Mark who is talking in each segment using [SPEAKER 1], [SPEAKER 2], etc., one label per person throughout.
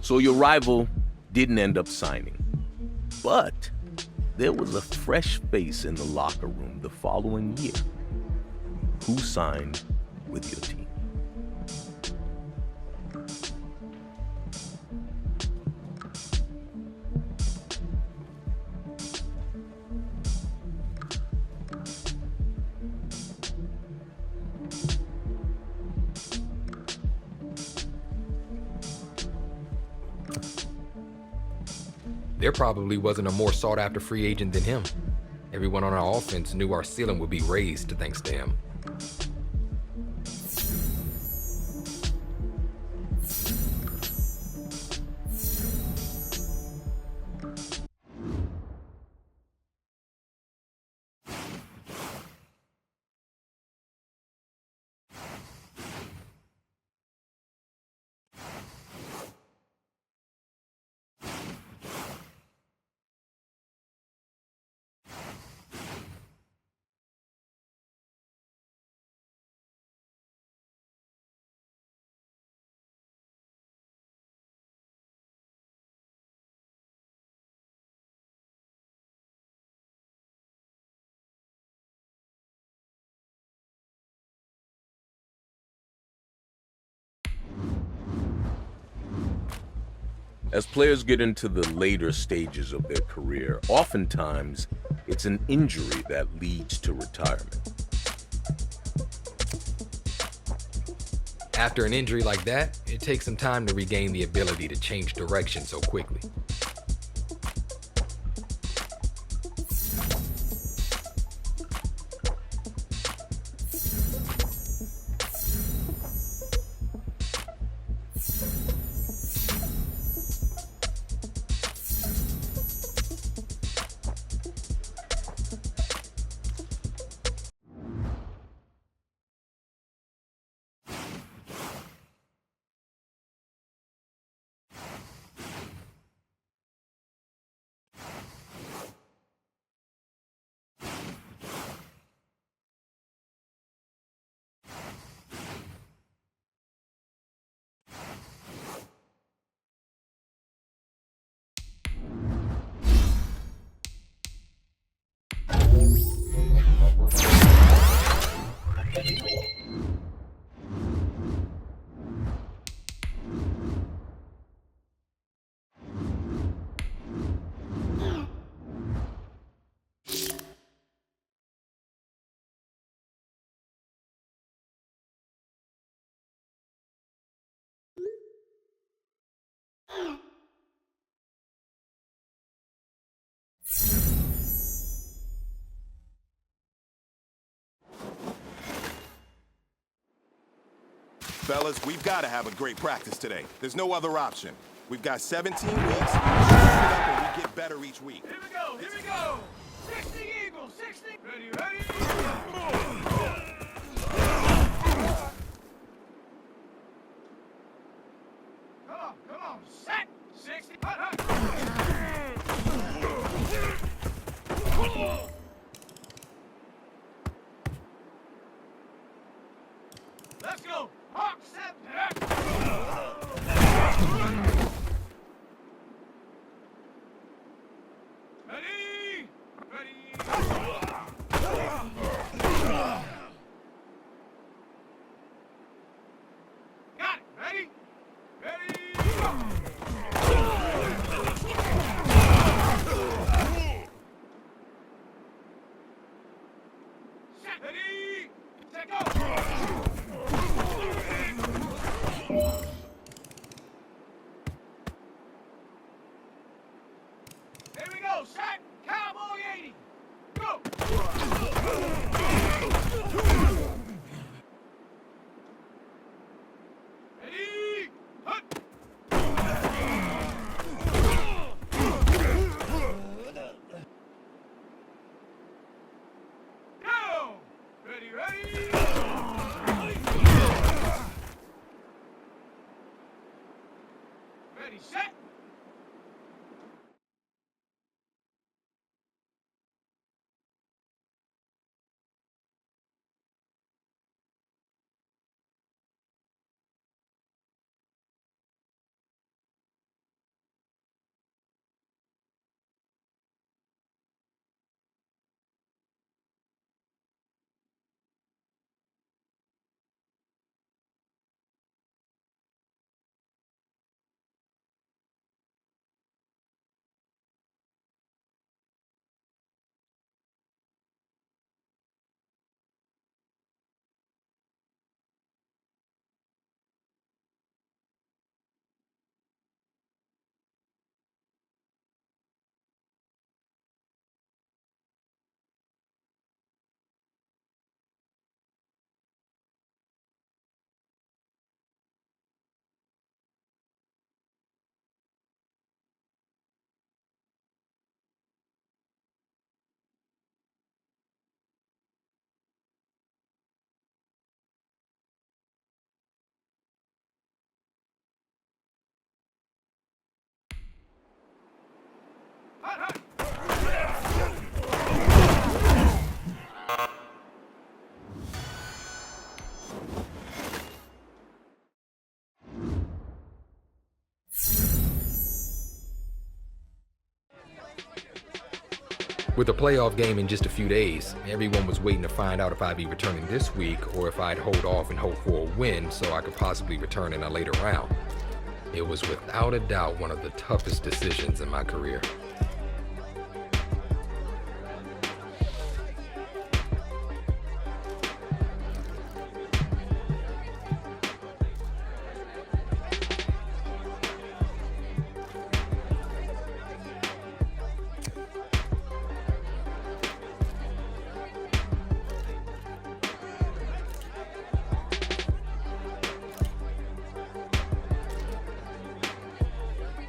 [SPEAKER 1] So your rival didn't end up signing. But there was a fresh face in the locker room the following year. Who signed with your team?
[SPEAKER 2] There probably wasn't a more sought-after free agent than him. Everyone on our offense knew our ceiling would be raised thanks to him.
[SPEAKER 1] As players get into the later stages of their career, oftentimes it's an injury that leads to retirement.
[SPEAKER 2] After an injury like that, it takes some time to regain the ability to change direction so quickly.
[SPEAKER 3] Fellas, we've got to have a great practice today. There's no other option. We've got 17 weeks, we shape it up and we get better each week.
[SPEAKER 4] Here we go, here we go! 60 Eagles, 60! Ready, ready? Come on, set! 60, hut, hut! Let's go! Hawk, set! Ready? Ready? Got it! Ready? Ready? Set! Ready? Set, go! Here we go, set! Cowboy 80! Go! Ready? Hut! Go! Ready, ready? Ready, set!
[SPEAKER 2] With a playoff game in just a few days, everyone was waiting to find out if I'd be returning this week or if I'd hold off and hope for a win so I could possibly return in a later round. It was without a doubt one of the toughest decisions in my career.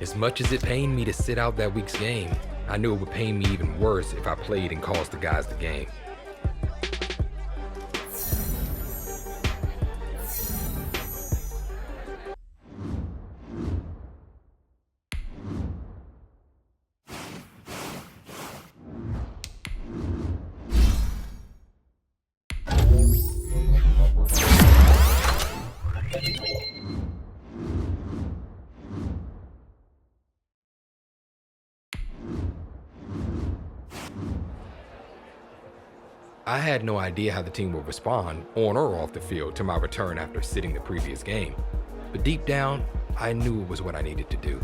[SPEAKER 2] As much as it pained me to sit out that week's game, I knew it would pain me even worse if I played and cost the guys the game. I had no idea how the team would respond, on or off the field, to my return after sitting the previous game. But deep down, I knew it was what I needed to do.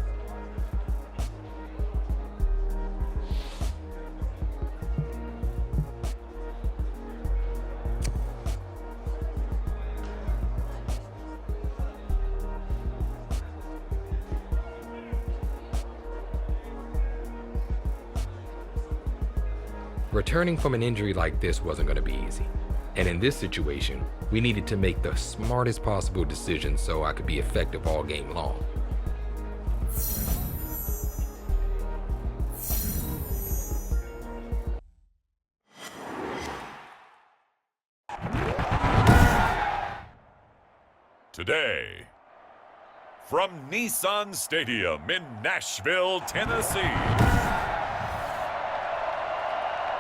[SPEAKER 2] Returning from an injury like this wasn't going to be easy. And in this situation, we needed to make the smartest possible decision so I could be effective all game long.
[SPEAKER 5] Today, from Nissan Stadium in Nashville, Tennessee,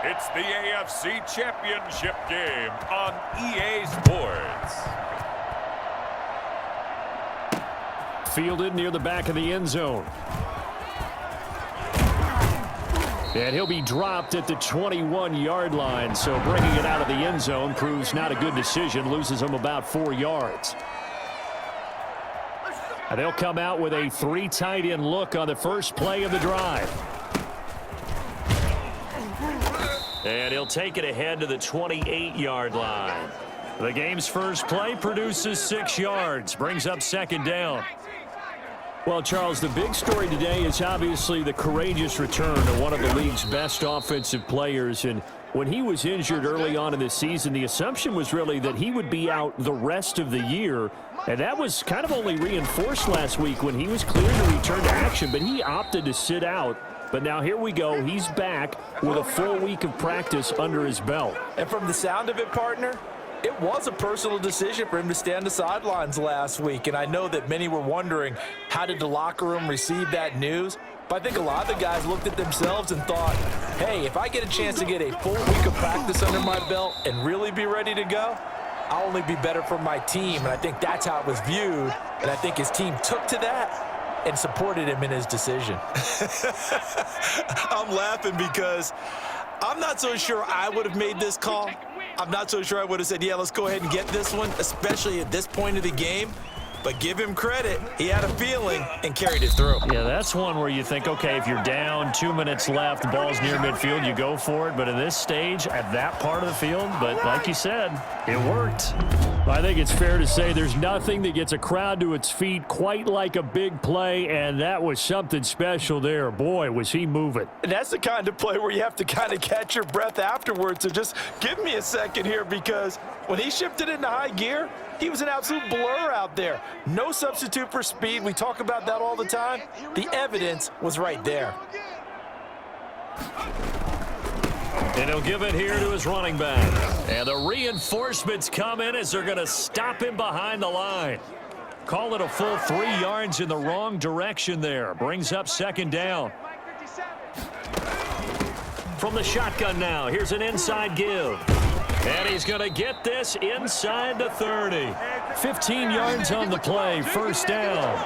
[SPEAKER 5] it's the AFC Championship game on EA Sports.
[SPEAKER 6] Fielded near the back of the end zone. And he'll be dropped at the 21-yard line, so bringing it out of the end zone proves not a good decision, loses him about 4 yards. And they'll come out with a 3 tight end look on the first play of the drive. And he'll take it ahead to the 28-yard line. The game's first play produces 6 yards, brings up second down. Well, Charles, the big story today is obviously the courageous return of one of the league's best offensive players. And when he was injured early on in the season, the assumption was really that he would be out the rest of the year. And that was kind of only reinforced last week when he was cleared to return to action, but he opted to sit out. But now here we go. He's back with a full week of practice under his belt.
[SPEAKER 7] And from the sound of it, partner, it was a personal decision for him to stay on the sidelines last week. And I know that many were wondering, how did the locker room receive that news? But I think a lot of the guys looked at themselves and thought, hey, if I get a chance to get a full week of practice under my belt and really be ready to go, I'll only be better for my team. And I think that's how it was viewed. And I think his team took to that and supported him in his decision.
[SPEAKER 3] I'm laughing because I'm not so sure I would have made this call. I'm not so sure I would have said, yeah, let's go ahead and get this one, especially at this point of the game. But give him credit. He had a feeling and carried it through.
[SPEAKER 6] Yeah, that's one where you think, okay, if you're down, 2 minutes left, the ball's near midfield, you go for it. But in this stage, at that part of the field, but like you said, it worked. I think it's fair to say there's nothing that gets a crowd to its feet quite like a big play, and that was something special there. Boy, was he moving.
[SPEAKER 7] And that's the kind of play where you have to kind of catch your breath afterwards. So just give me a second here, because when he shifted into high gear, he was an absolute blur out there. No substitute for speed. We talk about that all the time. The evidence was right there.
[SPEAKER 6] And he'll give it here to his running back. And the reinforcements come in as they're going to stop him behind the line. Call it a full 3 yards in the wrong direction there. Brings up second down. From the shotgun now, here's an inside give. And he's going to get this inside the 30. 15 yards on the play, first down.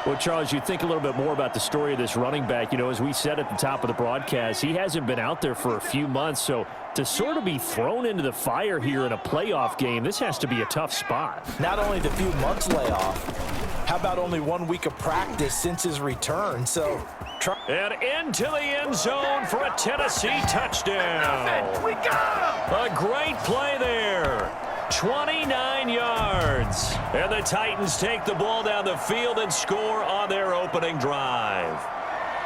[SPEAKER 6] Well, Charles, you think a little bit more about the story of this running back. You know, as we said at the top of the broadcast, he hasn't been out there for a few months. So to sort of be thrown into the fire here in a playoff game, this has to be a tough spot.
[SPEAKER 7] Not only the few months layoff, how about only 1 week of practice since his return?
[SPEAKER 6] And into the end zone for a Tennessee touchdown.
[SPEAKER 4] We got him!
[SPEAKER 6] A great play there. 29 yards. And the Titans take the ball down the field and score on their opening drive.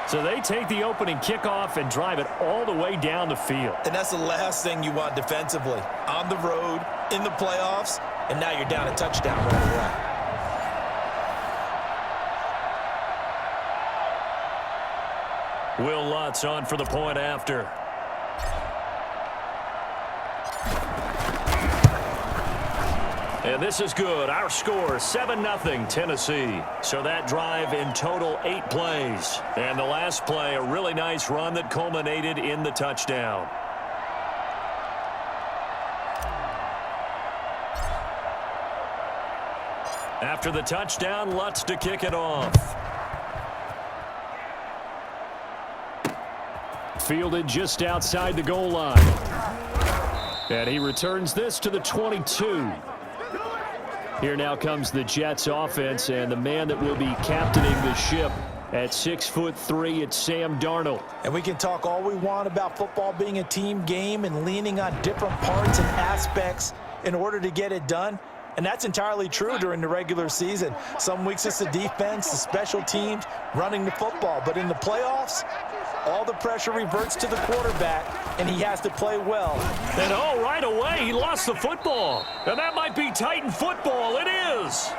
[SPEAKER 6] So they take the opening kickoff and drive it all the way down the field.
[SPEAKER 3] And that's the last thing you want defensively. On the road, in the playoffs, and now you're down a touchdown right away.
[SPEAKER 6] Will Lutz on for the point after. And this is good. Our score, 7-0 Tennessee. So that drive in total 8 plays. And the last play, a really nice run that culminated in the touchdown. After the touchdown, Lutz to kick it off. Fielded just outside the goal line. And he returns this to the 22. Here now comes the Jets offense, and the man that will be captaining the ship at 6'3", it's Sam Darnold.
[SPEAKER 7] And we can talk all we want about football being a team game and leaning on different parts and aspects in order to get it done. And that's entirely true during the regular season. Some weeks it's the defense, the special teams, running the football. But in the playoffs, all the pressure reverts to the quarterback, and he has to play well.
[SPEAKER 6] And oh, right away, he lost the football. And that might be Titan football. It is.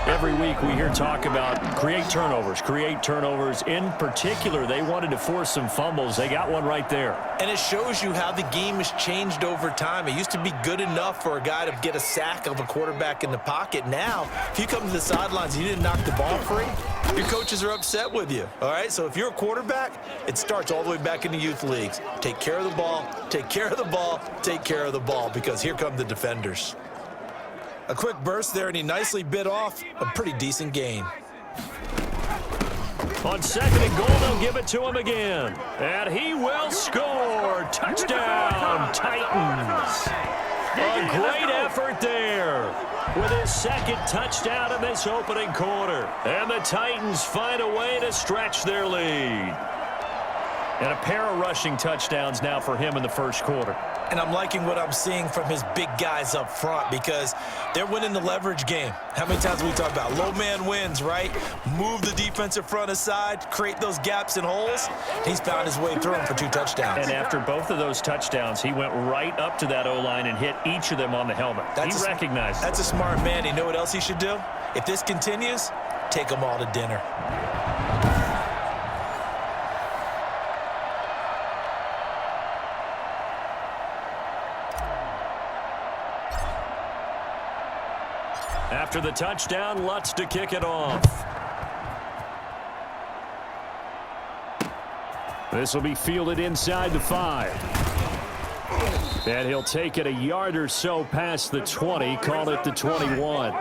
[SPEAKER 6] Every week we hear talk about create turnovers. In particular, they wanted to force some fumbles. They got one right there.
[SPEAKER 3] And it shows you how the game has changed over time. It used to be good enough for a guy to get a sack of a quarterback in the pocket. Now, if you come to the sidelines and you didn't knock the ball free, your coaches are upset with you. All right, so if you're a quarterback, it starts all the way back in the youth leagues. Take care of the ball, take care of the ball, take care of the ball, because here come the defenders. A quick burst there, and he nicely bit off a pretty decent gain.
[SPEAKER 6] On second and goal, they'll give it to him again. And he will score. Touchdown, Titans. A great effort there with his second touchdown in this opening quarter. And the Titans find a way to stretch their lead. And a pair of rushing touchdowns now for him in the first quarter.
[SPEAKER 3] And I'm liking what I'm seeing from his big guys up front, because they're winning the leverage game. How many times we talk about low man wins, right? Move the defensive front aside, create those gaps and holes. He's found his way through them for 2 touchdowns.
[SPEAKER 6] And after both of those touchdowns, he went right up to that O-line and hit each of them on the helmet. He recognized it.
[SPEAKER 3] That's a smart man. You know what else he should do? If this continues, take them all to dinner.
[SPEAKER 6] After the touchdown, Lutz to kick it off. This will be fielded inside the 5. And he'll take it a yard or so past the 20, call it the 21.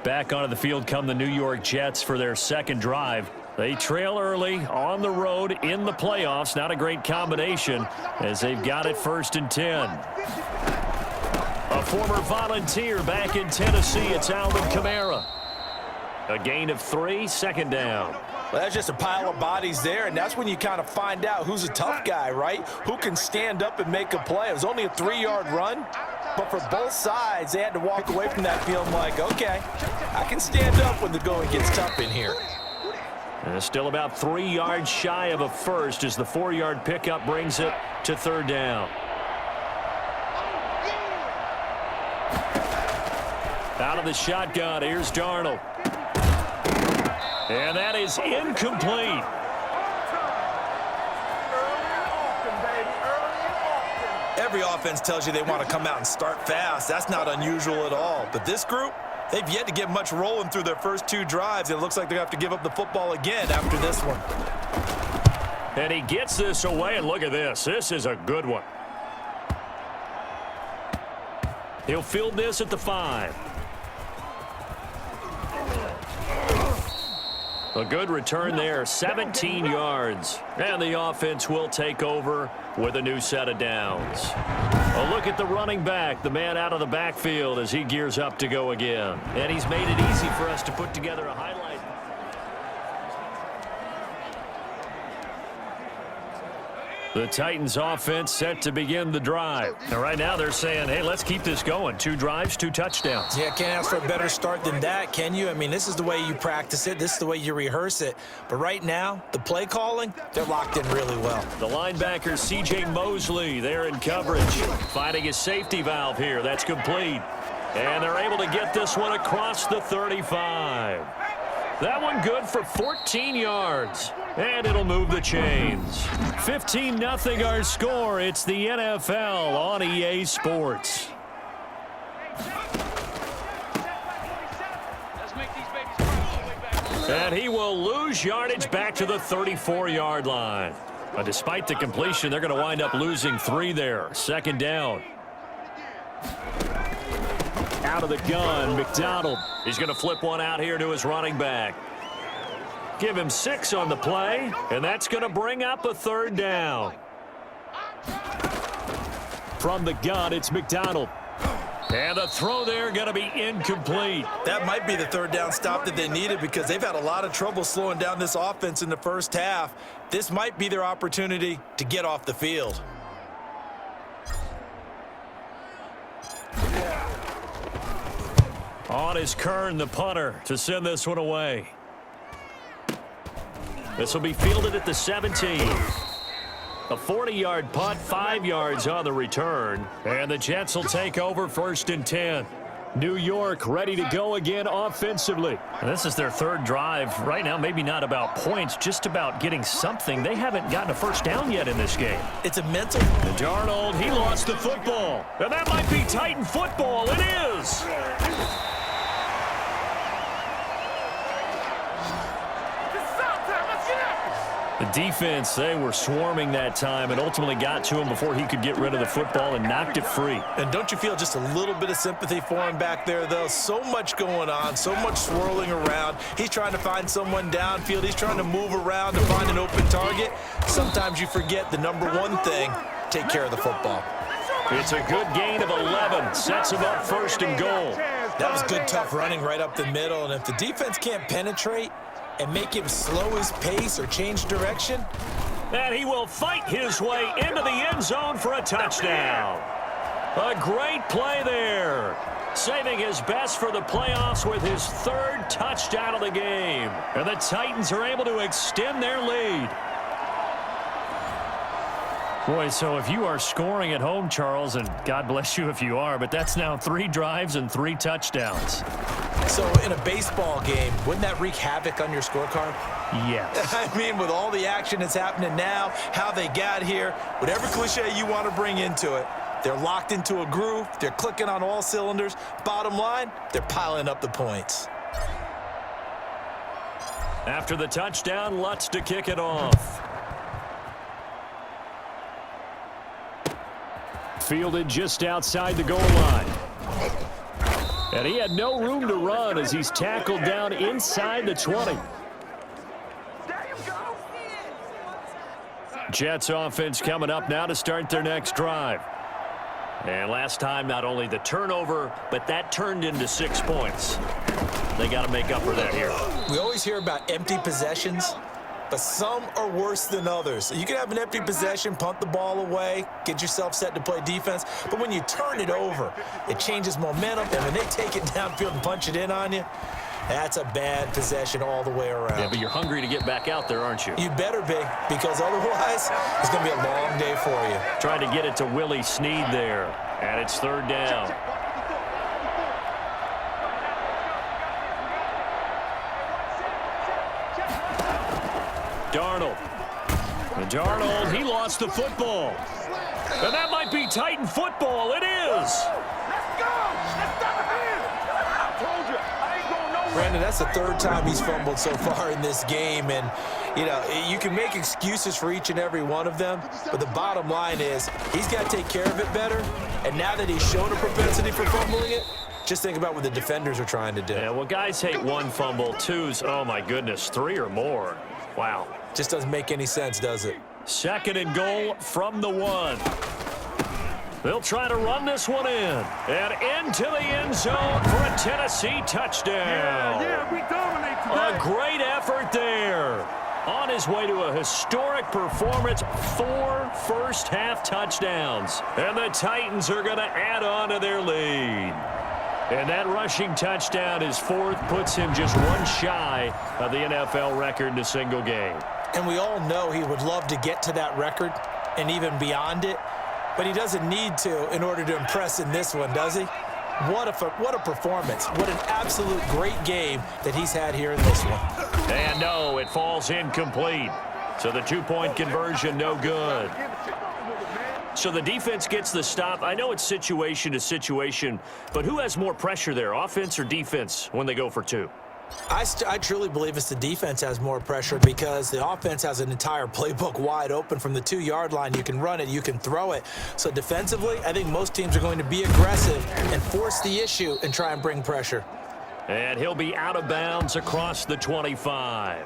[SPEAKER 6] Back onto the field come the New York Jets for their second drive. They trail early on the road in the playoffs. Not a great combination as they've got it 1st and 10. A former Volunteer back in Tennessee, it's Alvin Kamara. A gain of 3, second down.
[SPEAKER 7] Well, that's just a pile of bodies there, and that's when you kind of find out who's a tough guy, right? Who can stand up and make a play. It was only a 3-yard run, but for both sides, they had to walk away from that feeling like, okay, I can stand up when the going gets tough in here.
[SPEAKER 6] And still about 3 yards shy of a first as the 4-yard pickup brings it to 3rd down. Out of the shotgun, here's Darnold. And that is incomplete.
[SPEAKER 3] Every offense tells you they want to come out and start fast. That's not unusual at all. But this group, they've yet to get much rolling through their first 2 drives. It looks like they have to give up the football again after this one.
[SPEAKER 6] And he gets this away, and look at this. This is a good one. He'll field this at the 5. A good return there, 17 yards. And the offense will take over with a new set of downs. A look at the running back, the man out of the backfield as he gears up to go again. And he's made it easy for us to put together a highlight. The Titans offense set to begin the drive. And right now they're saying, hey, let's keep this going. 2 drives, 2 touchdowns.
[SPEAKER 7] Yeah, can't ask for a better start than that, can you? I mean, this is the way you practice it. This is the way you rehearse it. But right now, the play calling, they're locked in really well.
[SPEAKER 6] The linebacker, C.J. Mosley, there in coverage. Finding his safety valve here. That's complete. And they're able to get this one across the 35. That one good for 14 yards. And it'll move the chains. 15-0 our score. It's the NFL on EA Sports. And he will lose yardage back to the 34-yard line. But despite the completion, they're going to wind up losing 3 there. 2nd down. Out of the gun, McDonald. He's going to flip one out here to his running back. Give him 6 on the play, and that's going to bring up a 3rd down. From the gun, it's McDonald. And the throw there going to be incomplete.
[SPEAKER 7] That might be the 3rd down stop that they needed because they've had a lot of trouble slowing down this offense in the first half. This might be their opportunity to get off the field.
[SPEAKER 6] On is Kern, the punter, to send this one away. This will be fielded at the 17. A 40-yard punt, 5 yards on the return. And the Jets will take over 1st and 10. New York ready to go again offensively. And this is their 3rd drive. Right now, maybe not about points, just about getting something. They haven't gotten a 1st down yet in this game.
[SPEAKER 7] It's a mental.
[SPEAKER 6] And Darnold, he lost the football. And that might be Titan football. It is. The defense, they were swarming that time and ultimately got to him before he could get rid of the football and knocked it free.
[SPEAKER 7] And don't you feel just a little bit of sympathy for him back there, though? So much going on, so much swirling around. He's trying to find someone downfield. He's trying to move around to find an open target. Sometimes you forget the number one thing, take care of the football.
[SPEAKER 6] It's a good gain of 11. Sets him up 1st and goal.
[SPEAKER 7] That was good, tough running right up the middle. And if the defense can't penetrate and make him slow his pace or change direction.
[SPEAKER 6] And he will fight his way into the end zone for a touchdown. A great play there. Saving his best for the playoffs with his 3rd touchdown of the game. And the Titans are able to extend their lead. Boy, so if you are scoring at home, Charles, and God bless you if you are, but that's now 3 drives and 3 touchdowns.
[SPEAKER 7] So in a baseball game, wouldn't that wreak havoc on your scorecard?
[SPEAKER 6] Yes.
[SPEAKER 7] I mean, with all the action that's happening now, how they got here, whatever cliche you want to bring into it, they're locked into a groove, they're clicking on all cylinders. Bottom line, they're piling up the points.
[SPEAKER 6] After the touchdown, Lutz to kick it off. Fielded just outside the goal line. And he had no room to run as he's tackled down inside the 20. Jets offense coming up now to start their next drive. And last time, not only the turnover, but that turned into 6 points. They got to make up for that here.
[SPEAKER 7] We always hear about empty possessions, but some are worse than others. You can have an empty possession, punt the ball away, get yourself set to play defense, but when you turn it over, it changes momentum, and when they take it downfield and punch it in on you, that's a bad possession all the way around.
[SPEAKER 6] Yeah, but you're hungry to get back out there, aren't you?
[SPEAKER 7] You better be, because otherwise, it's going to be a long day for you.
[SPEAKER 6] Trying to get it to Willie Snead there, and it's 3rd down. Darnold. And Darnold, he lost the football. And that might be Titan football. It is.
[SPEAKER 4] Let's go! Let's stop the hand! I told you, I ain't going nowhere.
[SPEAKER 7] Brandon, that's the 3rd time he's fumbled so far in this game. And, you know, you can make excuses for each and every one of them, but the bottom line is he's got to take care of it better, And now that he's shown a propensity for fumbling it, just think about what the defenders are trying to do.
[SPEAKER 6] Yeah, well, guys hate one fumble, twos, oh my goodness, 3 or more. Wow.
[SPEAKER 7] Just doesn't make any sense, does it?
[SPEAKER 6] 2nd and goal from the 1. They'll try to run this one in. And into the end zone for a Tennessee touchdown.
[SPEAKER 4] Yeah, we dominate today.
[SPEAKER 6] A great effort there. On his way to a historic performance, 4 first-half touchdowns. And the Titans are going to add on to their lead. And that rushing touchdown, his 4th, puts him just 1 shy of the NFL record in a single game.
[SPEAKER 7] And we all know he would love to get to that record and even beyond it, but he doesn't need to in order to impress in this one, does he? What a performance. What an absolute great game that he's had here in this one.
[SPEAKER 6] And no, it falls incomplete. So the 2-point conversion, no good. So the defense gets the stop. I know it's situation to situation, but who has more pressure there, offense or defense, when they go for 2?
[SPEAKER 7] I truly believe it's the defense has more pressure because the offense has an entire playbook wide open from the 2-yard line. You can run it, you can throw it. So defensively, I think most teams are going to be aggressive and force the issue and try and bring pressure.
[SPEAKER 6] And he'll be out of bounds across the 25.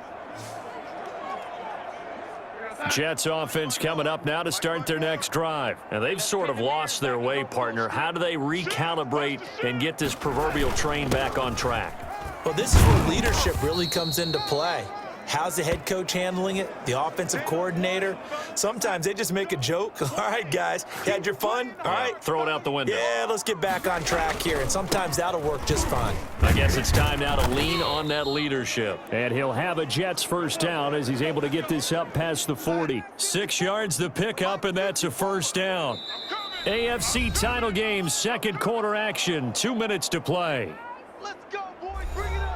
[SPEAKER 6] Jets offense coming up now to start their next drive. And they've sort of lost their way, partner. How do they recalibrate and get this proverbial train back on track?
[SPEAKER 7] Well, this is where leadership really comes into play. How's the head coach handling it? The offensive coordinator? Sometimes they just make a joke. All right, guys, you had your fun? All right.
[SPEAKER 6] Throw it out the window.
[SPEAKER 7] Yeah, let's get back on track here. And sometimes that'll work just fine.
[SPEAKER 6] I guess it's time now to lean on that leadership. And he'll have a Jets first down as he's able to get this up past the 40. 6 yards the pickup, and that's a first down. AFC title game, 2nd quarter action, 2 minutes to play.
[SPEAKER 4] Let's go, boys. Bring it up.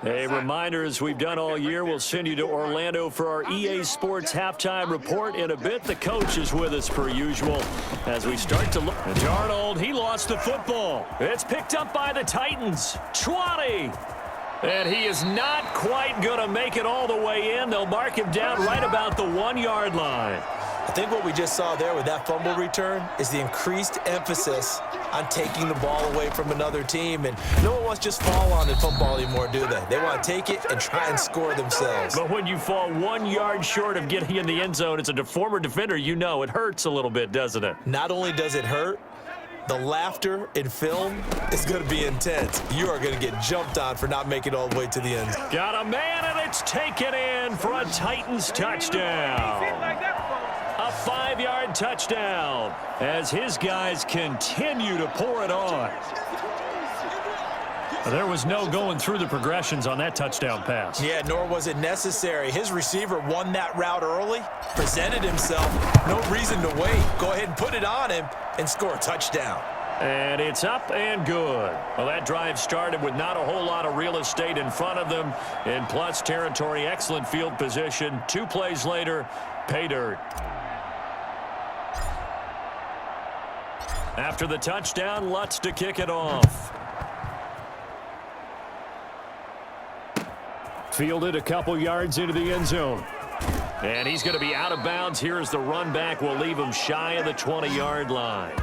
[SPEAKER 6] A reminder, as we've done all year, we'll send you to Orlando for our EA Sports halftime report. In a bit, the coach is with us per usual as we start to look. Darnold, he lost the football. It's picked up by the Titans. 20. And he is not quite going to make it all the way in. They'll mark him down right about the 1-yard line.
[SPEAKER 7] I think what we just saw there with that fumble return is the increased emphasis on taking the ball away from another team. And no one wants to just fall on in football anymore, do they? They want to take it and try and score themselves.
[SPEAKER 6] But when you fall 1 yard short of getting in the end zone as a former defender, you know it hurts a little bit, doesn't it?
[SPEAKER 7] Not only does it hurt, the laughter in film is going to be intense. You are going to get jumped on for not making it all the way to the end.
[SPEAKER 6] Got a man, and it's taken in for a Titans touchdown. A 5-yard touchdown as his guys continue to pour it on. There was no going through the progressions on that touchdown pass.
[SPEAKER 7] Yeah, nor was it necessary. His receiver won that route early, presented himself. No reason to wait. Go ahead and put it on him and score a touchdown.
[SPEAKER 6] And it's up and good. Well, that drive started with not a whole lot of real estate in front of them. In plus territory, excellent field position. 2 plays later, pay dirt. After the touchdown, Lutz to kick it off. Fielded a couple yards into the end zone. And he's going to be out of bounds. Here as the run back will leave him shy of the 20-yard line.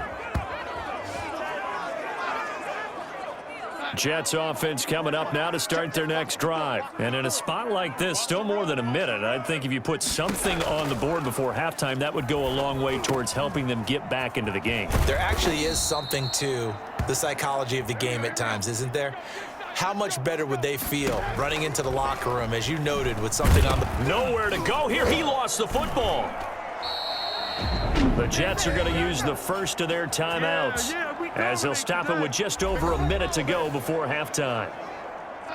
[SPEAKER 6] Jets offense coming up now to start their next drive. And in a spot like this, still more than a minute, I think if you put something on the board before halftime, that would go a long way towards helping them get back into the game.
[SPEAKER 7] There actually is something to the psychology of the game at times, isn't there? How much better would they feel running into the locker room, as you noted, with something on the...
[SPEAKER 6] Nowhere to go here. He lost the football. The Jets are going to use the first of their timeouts as they'll stop it with just over a minute to go before halftime.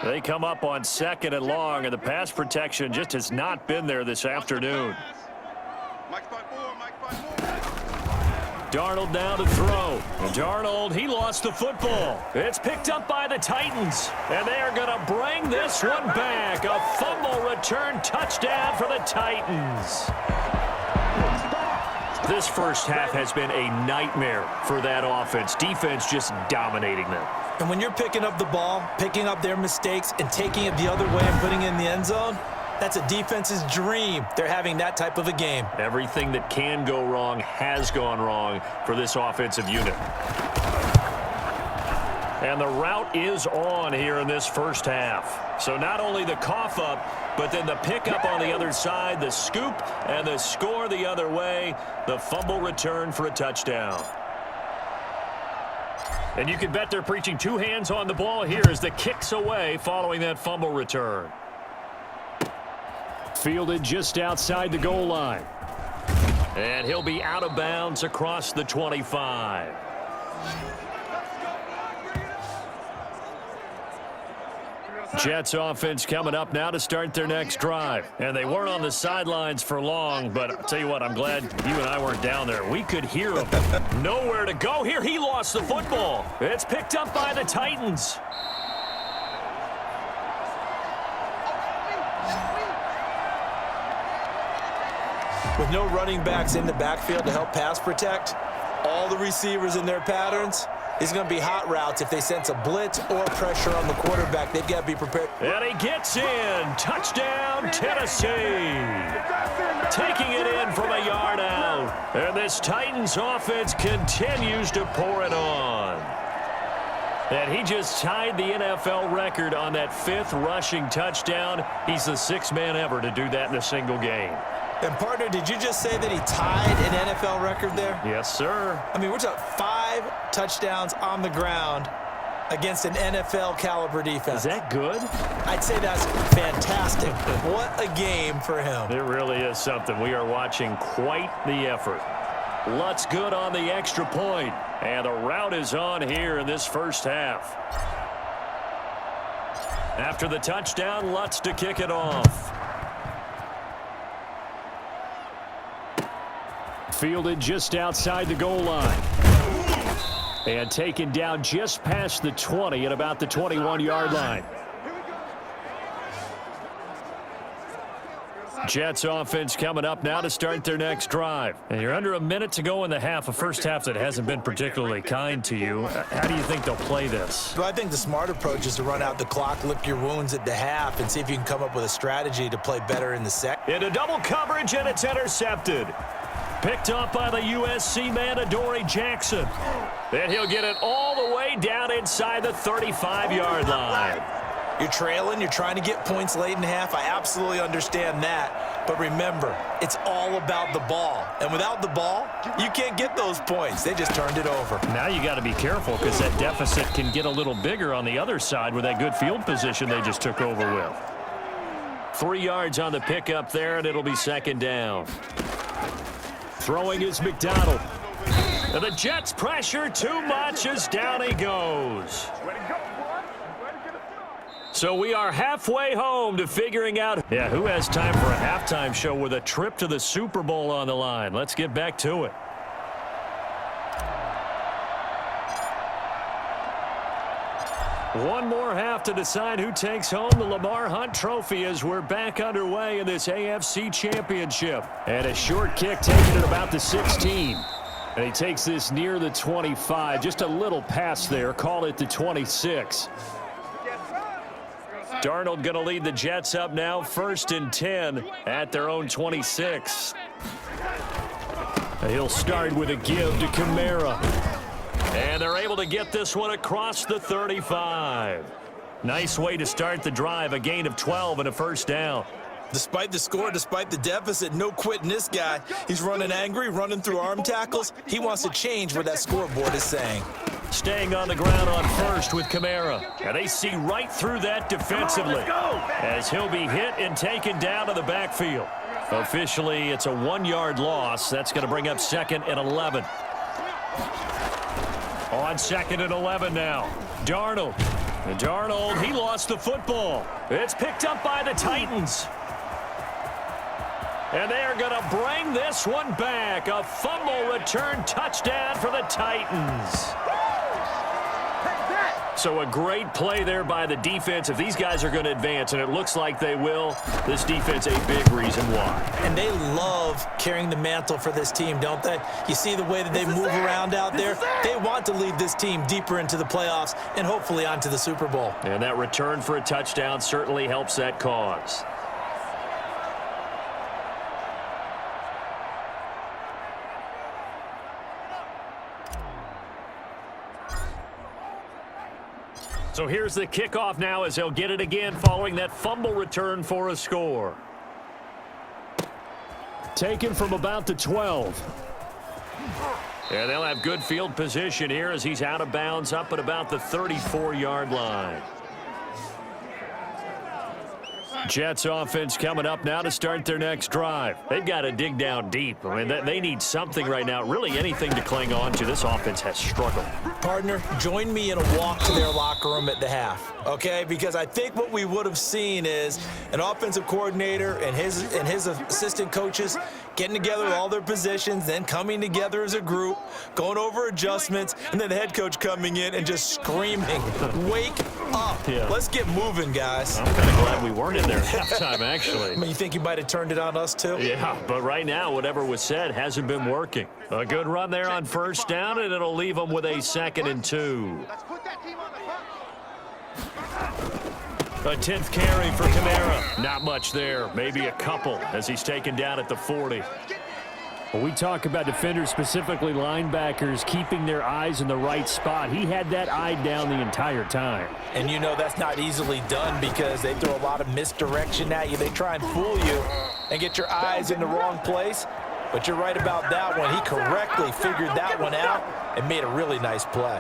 [SPEAKER 6] They come up on 2nd and long, and the pass protection just has not been there this afternoon. Darnold now to throw. And Darnold, he lost the football. It's picked up by the Titans, and they are going to bring this one back. A fumble return touchdown for the Titans. This first half has been a nightmare for that offense. Defense just dominating them.
[SPEAKER 7] And when you're picking up the ball, picking up their mistakes, and taking it the other way and putting it in the end zone, That's a defense's dream. They're having that type of a game.
[SPEAKER 6] Everything that can go wrong has gone wrong for this offensive unit. And the route is on here in this first half. So not only the cough up, but then the pickup on the other side, the scoop, and the score the other way. The fumble return for a touchdown. And you can bet they're preaching two hands on the ball here as the kick's away following that fumble return. Fielded just outside the goal line. And he'll be out of bounds across the 25. Jets offense coming up now to start their next drive. And they weren't on the sidelines for long, but I'll tell you what, I'm glad you and I weren't down there. We could hear him. Nowhere to go here. He lost the football. It's picked up by the Titans.
[SPEAKER 7] With no running backs in the backfield to help pass protect, all the receivers in their patterns, it's going to be hot routes. If they sense a blitz or pressure on the quarterback, they've got to be prepared.
[SPEAKER 6] And he gets in. Touchdown, Tennessee. Taking it in from a yard out. And this Titans offense continues to pour it on. And he just tied the NFL record on that 5th rushing touchdown. He's the 6th man ever to do that in a single game.
[SPEAKER 7] And, partner, did you just say that he tied an NFL record there?
[SPEAKER 6] Yes, sir.
[SPEAKER 7] I mean, we're talking 5 touchdowns on the ground against an NFL-caliber defense.
[SPEAKER 6] Is that good?
[SPEAKER 7] I'd say that's fantastic. What a game for him.
[SPEAKER 6] It really is something. We are watching quite the effort. Lutz good on the extra point. And the route is on here in this first half. After the touchdown, Lutz to kick it off. Fielded just outside the goal line. And taken down just past the 20 at about the 21-yard line. Jets offense coming up now to start their next drive. And you're under a minute to go in the half, a first half that hasn't been particularly kind to you. How do you think they'll play this?
[SPEAKER 7] Well, I think the smart approach is to run out the clock, lick your wounds at the half, and see if you can come up with a strategy to play better in the second.
[SPEAKER 6] Into double coverage, and it's intercepted. Picked up by the USC man, Adoree Jackson. And he'll get it all the way down inside the 35-yard line.
[SPEAKER 7] You're trailing. You're trying to get points late in half. I absolutely understand that. But remember, it's all about the ball. And without the ball, you can't get those points. They just turned it over.
[SPEAKER 6] Now you got to be careful because that deficit can get a little bigger on the other side with that good field position they just took over with. 3 yards on the pickup there, and it'll be second down. Throwing is McDonald. And the Jets pressure too much as down he goes. So we are halfway home to figuring out, who has time for a halftime show with a trip to the Super Bowl on the line. Let's get back to it. One more half to decide who takes home the Lamar Hunt Trophy as we're back underway in this AFC Championship. And a short kick taken at about the 16. And he takes this near the 25. Just a little pass there. Call it the 26. Darnold going to lead the Jets up now. 1st and 10 at their own 26. And he'll start with a give to Kamara. And they're able to get this one across the 35. Nice way to start the drive. A gain of 12 and a first down.
[SPEAKER 7] Despite the score, despite the deficit, no quitting this guy. He's running angry, running through arm tackles. He wants to change what that scoreboard is saying.
[SPEAKER 6] Staying on the ground on first with Kamara. And they see right through that defensively. As he'll be hit and taken down to the backfield. Officially, it's a 1-yard loss. That's going to bring up 2nd and 11. On 2nd and 11 now. Darnold. And Darnold, he lost the football. It's picked up by the Titans. And they are going to bring this one back. A fumble return touchdown for the Titans. So a great play there by the defense. If these guys are going to advance, and it looks like they will, this defense a big reason why.
[SPEAKER 7] And they love carrying the mantle for this team, don't they? You see the way that they move around out there? They want to lead this team deeper into the playoffs and hopefully onto the Super Bowl.
[SPEAKER 6] And that return for a touchdown certainly helps that cause. So here's the kickoff now as they'll get it again following that fumble return for a score. Taken from about the 12. Yeah, they'll have good field position here as he's out of bounds up at about the 34-yard line. Jets offense coming up now to start their next drive. They've got to dig down deep. I mean, they need something right now, really anything to cling on to. This offense has struggled.
[SPEAKER 7] Partner, join me in a walk to their locker room at the half, okay? Because I think what we would have seen is an offensive coordinator and his assistant coaches getting together with all their positions, then coming together as a group, going over adjustments, and then the head coach coming in and just screaming, wake up. Yeah. Let's get moving, guys.
[SPEAKER 6] I'm kind of glad we weren't in there at halftime, actually.
[SPEAKER 7] I mean, you think you might have turned it on us, too?
[SPEAKER 6] Yeah, but right now, whatever was said hasn't been working. A good run there on first down, and it'll leave them with a 2nd and 2. A 10th carry for Kamara. Not much there, maybe a couple as he's taken down at the 40.
[SPEAKER 8] Well, we talk about defenders, specifically linebackers, keeping their eyes in the right spot. He had that eye down the entire time.
[SPEAKER 7] And you know that's not easily done because they throw a lot of misdirection at you. They try and fool you and get your eyes in the wrong place. But you're right about that one. He correctly figured that one out and made a really nice play.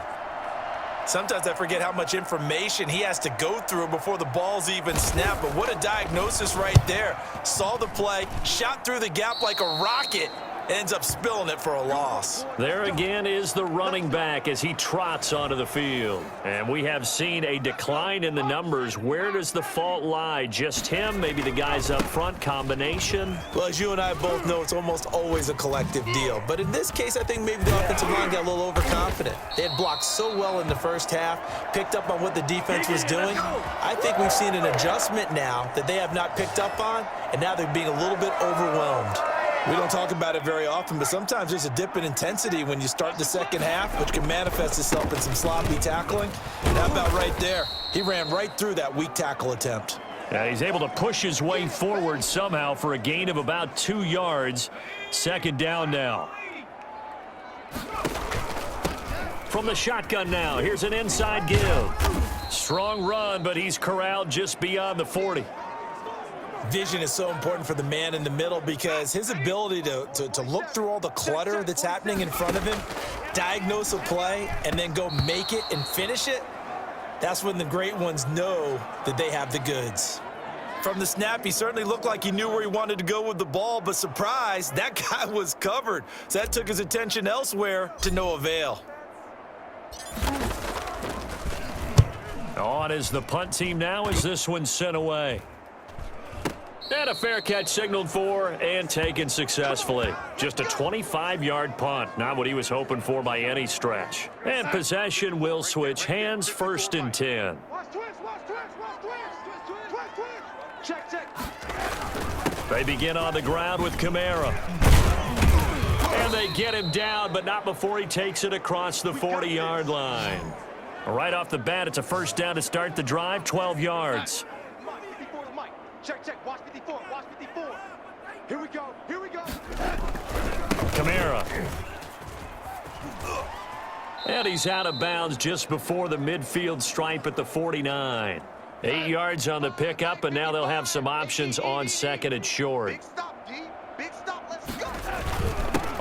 [SPEAKER 7] Sometimes I forget how much information he has to go through before the ball's even snapped. But what a diagnosis right there. Saw the play, shot through the gap like a rocket, ends up spilling it for a loss.
[SPEAKER 6] There again is the running back as he trots onto the field. And we have seen a decline in the numbers. Where does the fault lie? Just him? Maybe the guys up front? Combination?
[SPEAKER 7] Well, as you and I both know, it's almost always a collective deal. But in this case, I think maybe the offensive line got a little overconfident. They had blocked so well in the first half, picked up on what the defense was doing. I think we've seen an adjustment now that they have not picked up on, and now they're being a little bit overwhelmed. We don't talk about it very often, but sometimes there's a dip in intensity when you start the second half, which can manifest itself in some sloppy tackling. And how about right there? He ran right through that weak tackle attempt.
[SPEAKER 6] Yeah, he's able to push his way forward somehow for a gain of about 2 yards. 2nd down now. From the shotgun now, here's an inside give. Strong run, but he's corralled just beyond the 40.
[SPEAKER 7] Vision is so important for the man in the middle because his ability to look through all the clutter that's happening in front of him, diagnose a play, and then go make it and finish it, that's when the great ones know that they have the goods. From the snap, he certainly looked like he knew where he wanted to go with the ball, but surprise, that guy was covered. So that took his attention elsewhere to no avail.
[SPEAKER 6] On is the punt team now as this one's sent away. And a fair catch signaled for and taken successfully. Just a 25-yard punt. Not what he was hoping for by any stretch. And possession will switch hands, 1st and 10. They begin on the ground with Kamara. And they get him down, but not before he takes it across the 40-yard line. Right off the bat, it's a 1st down to start the drive, 12 yards.
[SPEAKER 4] Check, watch 54, watch 54. Here we go.
[SPEAKER 6] Kamara. And he's out of bounds just before the midfield stripe at the 49. 8 yards on the pickup, and now they'll have some options on 2nd and short.
[SPEAKER 4] Big stop, D. Big stop, let's go.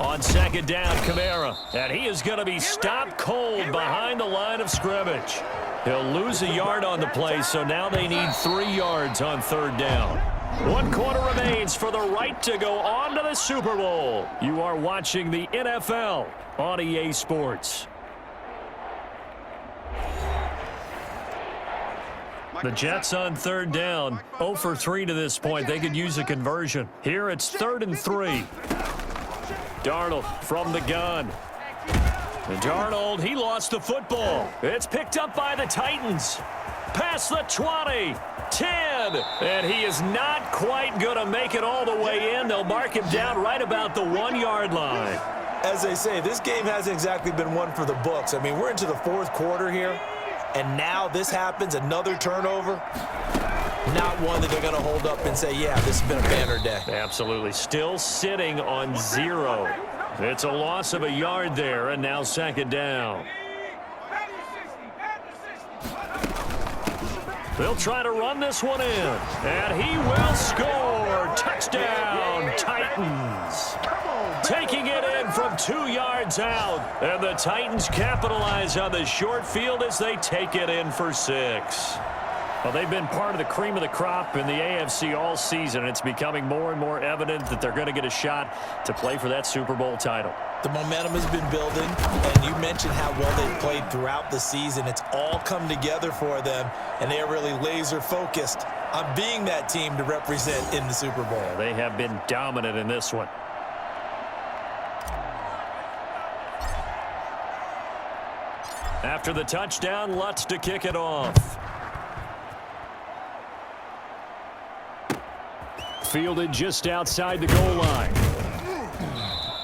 [SPEAKER 6] On 2nd down, Kamara. And he is going to be stopped cold behind the line of scrimmage. He'll lose a yard on the play, so now they need 3 yards on 3rd down. 1 quarter remains for the right to go on to the Super Bowl. You are watching the NFL on EA Sports. The Jets on 3rd down, 0 for 3 to this point. They could use a conversion. Here it's 3rd and 3. Darnold from the gun. And Darnold, he lost the football. It's picked up by the Titans. Past the 20, 10, and he is not quite going to make it all the way in. They'll mark him down right about the 1-yard line.
[SPEAKER 7] As they say, this game hasn't exactly been one for the books. I mean, we're into the 4th quarter here, and now this happens, another turnover. Not one that they're going to hold up and say, yeah, this has been a banner day.
[SPEAKER 6] Absolutely. Still sitting on 0. It's a loss of a yard there, and now 2nd down. They'll try to run this one in, and he will score. Touchdown, Titans. Taking it in from 2 yards out, and the Titans capitalize on the short field as they take it in for 6. Well, they've been part of the cream of the crop in the AFC all season. It's becoming more and more evident that they're going to get a shot to play for that Super Bowl title.
[SPEAKER 7] The momentum has been building, and you mentioned how well they've played throughout the season. It's all come together for them, and they are really laser-focused on being that team to represent in the Super Bowl.
[SPEAKER 6] Yeah, they have been dominant in this one. After the touchdown, Lutz to kick it off. Fielded just outside the goal line.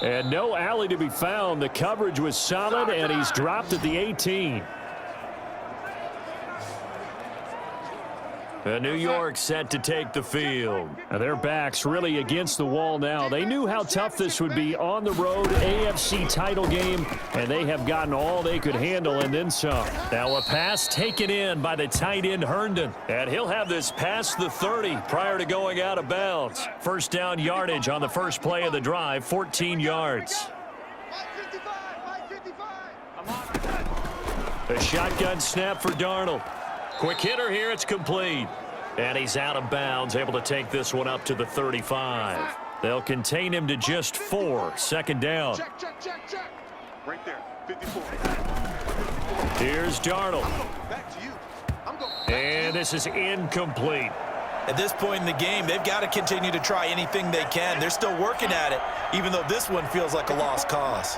[SPEAKER 6] And no alley to be found. The coverage was solid, and he's dropped at the 18. New York set to take the field. Now their backs really against the wall now. They knew how tough this would be on the road, AFC title game, and they have gotten all they could handle and then some. Now a pass taken in by the tight end Herndon, and he'll have this past the 30 prior to going out of bounds. First down yardage on the first play of the drive, 14 yards. A shotgun snap for Darnold. Quick hitter here, it's complete. And he's out of bounds, able to take this one up to the 35. They'll contain him to just 4. Second down.
[SPEAKER 4] Check. Right there, 54.
[SPEAKER 6] Here's Darnold.
[SPEAKER 4] Back to you.
[SPEAKER 6] And this is incomplete.
[SPEAKER 7] At this point in the game, they've got to continue to try anything they can. They're still working at it, even though this one feels like a lost cause.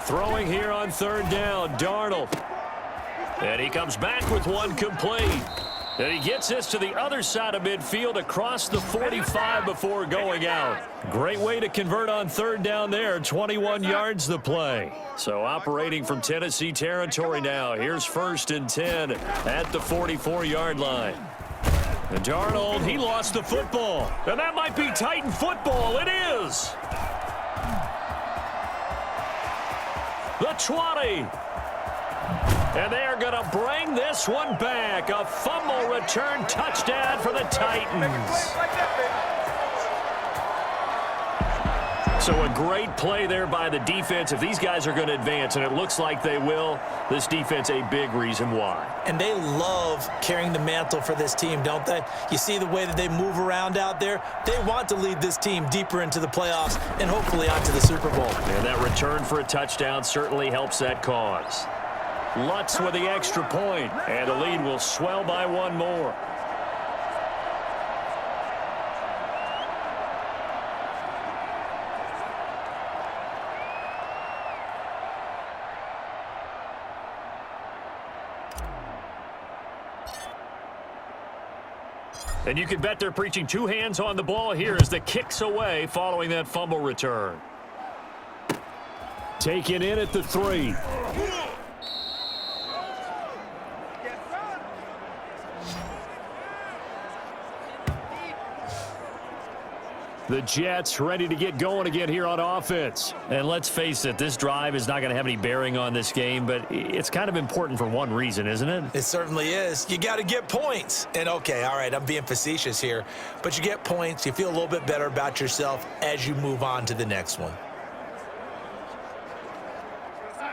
[SPEAKER 6] Throwing here on third down, Darnold. And he comes back with one complete. And he gets this to the other side of midfield across the 45 before going out. Great way to convert on third down there. 21 yards the play. So operating from Tennessee territory now. Here's 1st and 10 at the 44-yard line. And Darnold, he lost the football. And that might be Titan football. It is. The 20. And they are going to bring this one back. A fumble return touchdown for the Titans. So a great play there by the defense. If these guys are going to advance, and it looks like they will, this defense a big reason why.
[SPEAKER 7] And they love carrying the mantle for this team, don't they? You see the way that they move around out there? They want to lead this team deeper into the playoffs and hopefully onto the Super Bowl.
[SPEAKER 6] And that return for a touchdown certainly helps that cause. Lutz with the extra point, and the lead will swell by one more. And you can bet they're preaching 2 hands on the ball here as the kick's away following that fumble return.
[SPEAKER 8] Taken in at the 3. The Jets ready to get going again here on offense.
[SPEAKER 6] And let's face it, this drive is not going to have any bearing on this game, but it's kind of important for one reason, isn't it?
[SPEAKER 7] It certainly is. You got to get points. And, okay, all right, I'm being facetious here, but you get points. You feel a little bit better about yourself as you move on to the next one.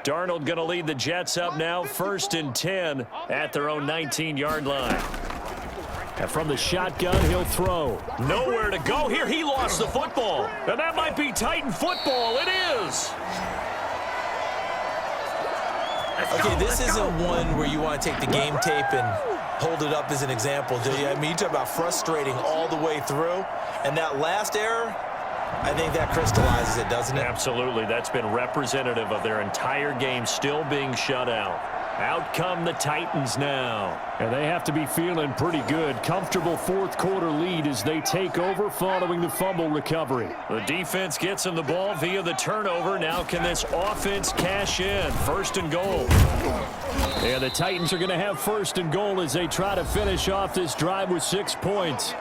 [SPEAKER 6] Darnold going to lead the Jets up now, 1st and 10 at their own 19-yard line.
[SPEAKER 8] And from the shotgun, he'll throw.
[SPEAKER 6] Nowhere to go here. He lost the football. And that might be Titan football. It is.
[SPEAKER 7] Okay, this isn't one where you want to take the game tape and hold it up as an example, do you? I mean, you talk about frustrating all the way through. And that last error, I think that crystallizes it, doesn't it?
[SPEAKER 6] Absolutely. That's been representative of their entire game still being shut out. Out come the Titans now.
[SPEAKER 8] And they have to be feeling pretty good. Comfortable 4th quarter lead as they take over following the fumble recovery.
[SPEAKER 6] The defense gets them the ball via the turnover. Now can this offense cash in? 1st and goal.
[SPEAKER 8] And the Titans are going to have 1st and goal as they try to finish off this drive with 6 points.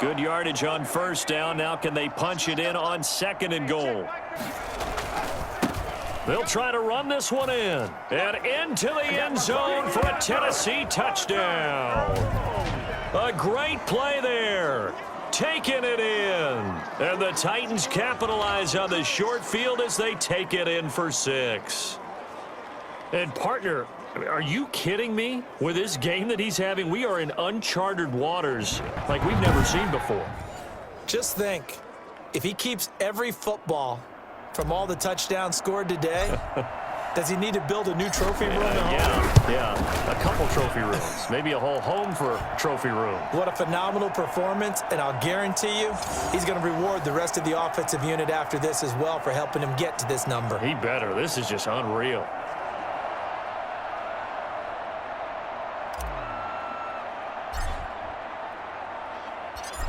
[SPEAKER 6] Good yardage on first down. Now can they punch it in on 2nd and goal? They'll try to run this one in. And into the end zone for a Tennessee touchdown. A great play there. Taking it in. And the Titans capitalize on the short field as they take it in for 6. And partner, are you kidding me? With this game that he's having, we are in uncharted waters like we've never seen before.
[SPEAKER 7] Just think, if he keeps every football from all the touchdowns scored today, does he need to build a new trophy room at home?
[SPEAKER 6] Yeah, a couple trophy rooms. Maybe a whole home for trophy room.
[SPEAKER 7] What a phenomenal performance, and I'll guarantee you he's going to reward the rest of the offensive unit after this as well for helping him get to this number.
[SPEAKER 6] He better. This is just unreal.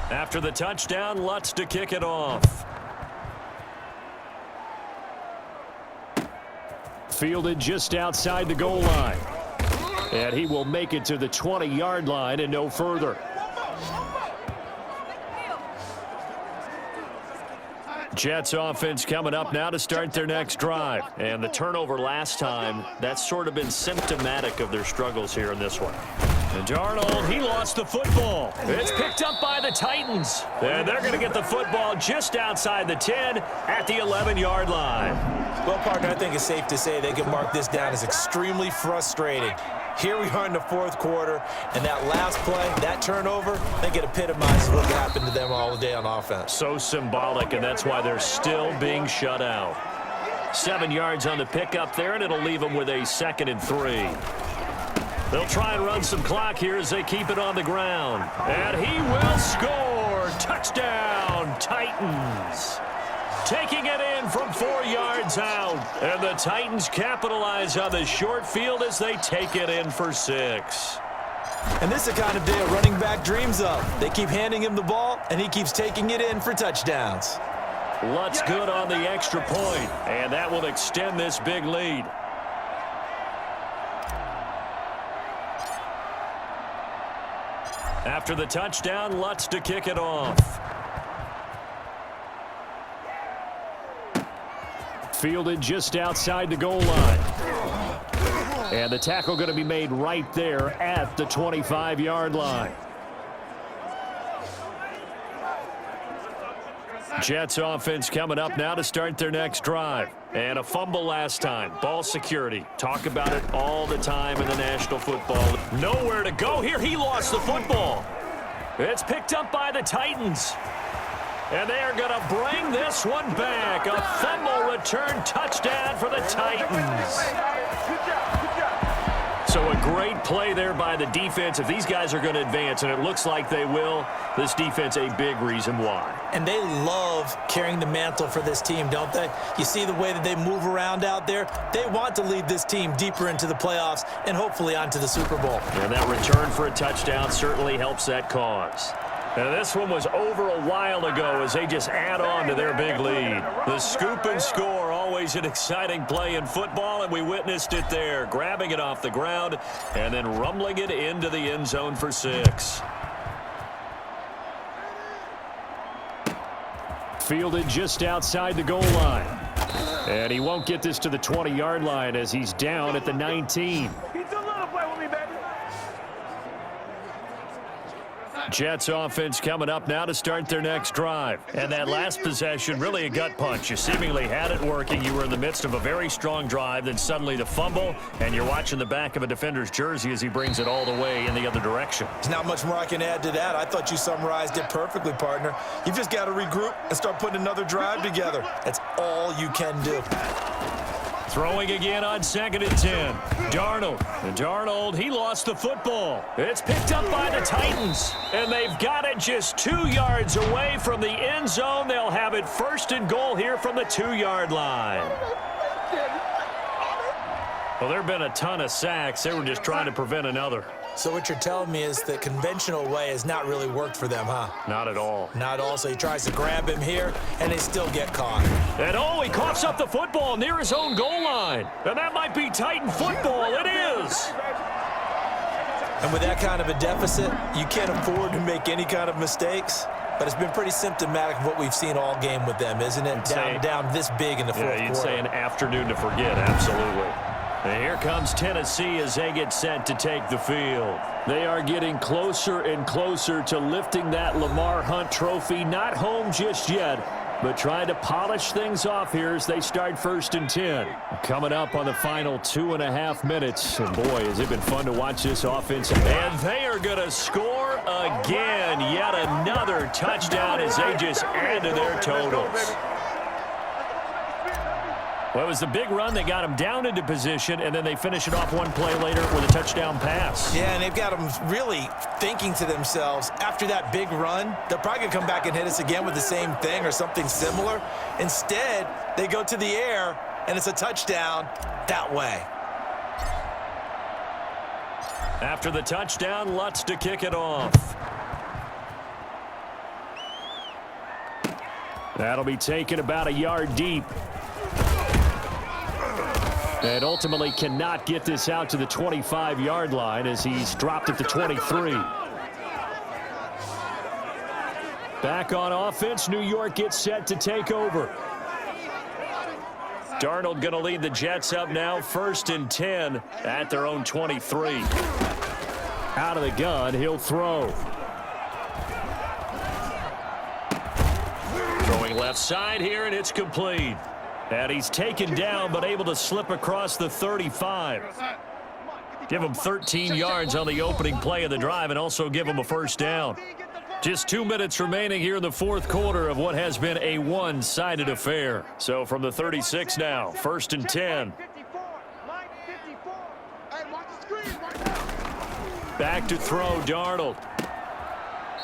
[SPEAKER 6] After the touchdown, Lutz to kick it off.
[SPEAKER 8] Fielded just outside the goal line. And he will make it to the 20-yard line and no further. Jets offense coming up now to start their next drive. And the turnover last time, that's sort of been symptomatic of their struggles here in this one. And Darnold, he lost the football. It's picked up by the Titans. And they're going to get the football just outside the 10 at the 11-yard line.
[SPEAKER 7] Well, partner, I think it's safe to say they can mark this down as extremely frustrating. Here we are in the 4th quarter, and that last play, that turnover, I think it epitomizes what happened to them all day on offense.
[SPEAKER 6] So symbolic, and that's why they're still being shut out. 7 yards on the pickup there, and it'll leave them with a 2nd and 3. They'll try and run some clock here as they keep it on the ground. And he will score. Touchdown, Titans. Taking it in from 4 yards out. And the Titans capitalize on the short field as they take it in for 6.
[SPEAKER 7] And this is the kind of day a running back dreams of. They keep handing him the ball, and he keeps taking it in for touchdowns.
[SPEAKER 6] Lutz good on the extra point, and that will extend this big lead. After the touchdown, Lutz to kick it off.
[SPEAKER 8] Fielded just outside the goal line. And the tackle going to be made right there at the 25-yard line. Jets offense coming up now to start their next drive. And a fumble last time. Ball security. Talk about it all the time in the National Football League. Nowhere to go here. He lost the football. It's picked up by the Titans. And they are going to bring this one back. A fumble return touchdown for the Titans. So a great play there by the defense. If these guys are going to advance, and it looks like they will, this defense a big reason why. And
[SPEAKER 7] they love carrying the mantle for this team, don't they? You see the way that they move around out there? They want to lead this team deeper into the playoffs and hopefully onto the Super Bowl.
[SPEAKER 6] And that return for a touchdown certainly helps that cause. And this one was over a while ago as they just add on to their big lead. The scoop and score, always an exciting play in football, and we witnessed it there. Grabbing it off the ground and then rumbling it into the end zone for 6.
[SPEAKER 8] Fielded just outside the goal line. And he won't get this to the 20-yard line as he's down at the 19. Jets offense coming up now to start their next drive. And that last possession, really a gut punch. You seemingly had it working. You were in the midst of a very strong drive, then suddenly the fumble, and you're watching the back of a defender's jersey as he brings it all the way in the other direction.
[SPEAKER 7] There's not much more I can add to that. I thought you summarized it perfectly, partner. You've just got to regroup and start putting another drive together. That's all you can do.
[SPEAKER 6] Throwing again on 2nd and 10. Darnold. And Darnold, he lost the football. It's picked up by the Titans. And they've got it just 2 yards away from the end zone. They'll have it 1st and goal here from the 2-yard line. Well, there have been a ton of sacks. They were just trying to prevent another.
[SPEAKER 7] So what you're telling me is the conventional way has not really worked for them, huh?
[SPEAKER 6] Not at all.
[SPEAKER 7] Not at all. So he tries to grab him here, and they still get caught.
[SPEAKER 6] And he coughs up the football near his own goal line. And that might be Titan football. It is.
[SPEAKER 7] And with that kind of a deficit, you can't afford to make any kind of mistakes.
[SPEAKER 3] but it's been pretty symptomatic of what we've seen all game with them, isn't it? Down this big in the fourth quarter.
[SPEAKER 6] You'd say an afternoon to forget, absolutely. And here comes Tennessee as they get set to take the field. They are getting closer and closer to lifting that Lamar Hunt trophy. Not home just yet, but trying to polish things off here as they start 1st and 10. Coming up on the final 2.5 minutes. And boy, has it been fun to watch this offense. And they are going to score again. Yet another touchdown as they just add to their totals. Well, it was the big run that got them down into position, and then they finish it off one play later with a touchdown pass.
[SPEAKER 3] Yeah, and they've got them really thinking to themselves, after that big run, they're probably going to come back and hit us again with the same thing or something similar. Instead, they go to the air, and it's a touchdown that way.
[SPEAKER 6] After the touchdown, Lutz to kick it off. That'll be taken about a yard deep. And ultimately cannot get this out to the 25-yard line as he's dropped at the 23. Back on offense, New York gets set to take over. Darnold going to lead the Jets up now, 1st and 10 at their own 23. Out of the gun, he'll throw. Throwing left side here, and it's complete. And he's taken down, but able to slip across the 35. Give him 13 yards on the opening play of the drive and also give him a 1st down. Just 2 minutes remaining here in the fourth quarter of what has been a one-sided affair. So from the 36 now, 1st and 10. Back to throw, Darnold.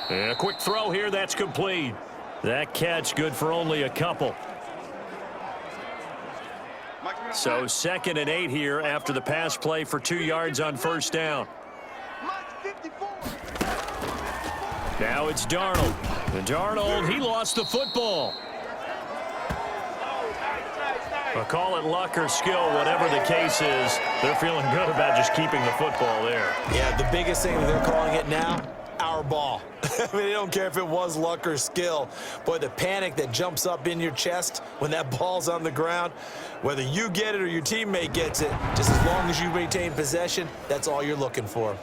[SPEAKER 6] And a quick throw here, that's complete. That catch good for only a couple. So 2nd and 8 here after the pass play for 2 yards on 1st down. Now it's Darnold. And Darnold, he lost the football. I'll call it luck or skill, whatever the case is. They're feeling good about just keeping the football there.
[SPEAKER 3] Yeah, the biggest thing that they're calling it now, our ball. I mean, they don't care if it was luck or skill. Boy, the panic that jumps up in your chest when that ball's on the ground, whether you get it or your teammate gets it, just as long as you maintain possession, that's all you're looking for.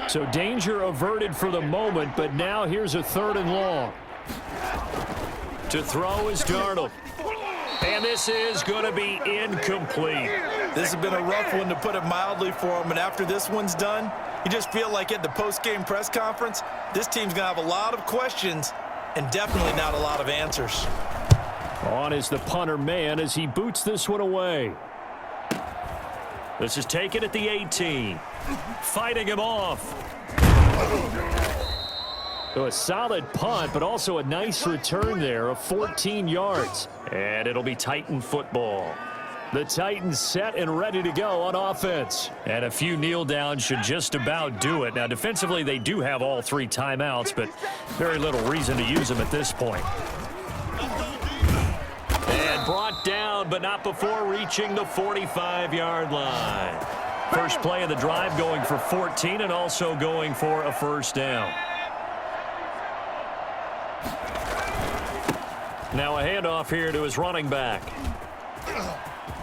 [SPEAKER 6] So danger averted for the moment, but now here's a 3rd and long. To throw is Darnold. And this is going to be incomplete.
[SPEAKER 3] This has been a rough one, to put it mildly, for him. And after this one's done, you just feel like at the post-game press conference, this team's going to have a lot of questions and definitely not a lot of answers.
[SPEAKER 6] On is the punter man as he boots this one away. This is taken at the 18. Fighting him off. So a solid punt, but also a nice return there of 14 yards. And it'll be Titan football. The Titans set and ready to go on offense. And a few kneel downs should just about do it. Now, defensively, they do have all 3 timeouts, but very little reason to use them at this point. And brought down, but not before reaching the 45-yard line. First play of the drive going for 14 and also going for a 1st down. Now a handoff here to his running back.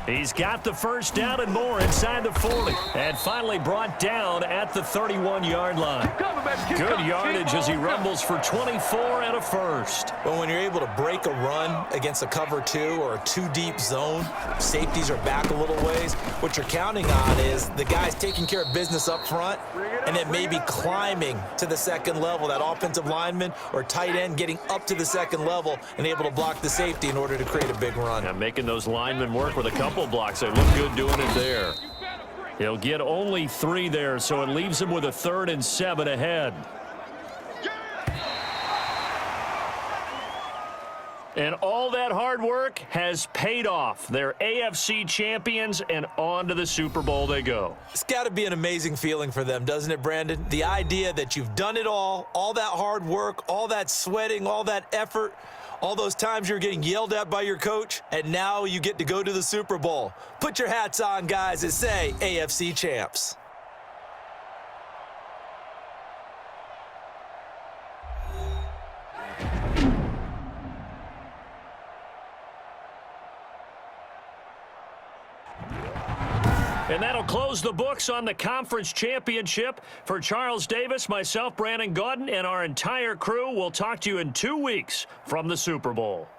[SPEAKER 6] He's got the 1st down and more inside the 40. And finally brought down at the 31-yard line. Good yardage as he rumbles for 24 and a 1st.
[SPEAKER 3] Well, when you're able to break a run against a cover 2 or a 2-deep zone, safeties are back a little ways. What you're counting on is the guys taking care of business up front and then maybe climbing to the 2nd level, that offensive lineman or tight end getting up to the 2nd level and able to block the safety in order to create a big run.
[SPEAKER 6] Yeah, making those linemen work with a couple blocks. They look good doing it there. He'll get only 3 there, so it leaves him with a 3rd and 7 ahead. And all that hard work has paid off. They're AFC champions, and on to the Super Bowl they go.
[SPEAKER 3] It's got to be an amazing feeling for them, doesn't it, Brandon? The idea that you've done it all that hard work, all that sweating, all that effort, all those times you're getting yelled at by your coach, and now you get to go to the Super Bowl. Put your hats on, guys, and say AFC champs.
[SPEAKER 6] And that'll close the books on the conference championship. For Charles Davis, myself, Brandon Gaudin, and our entire crew, we'll talk to you in 2 weeks from the Super Bowl.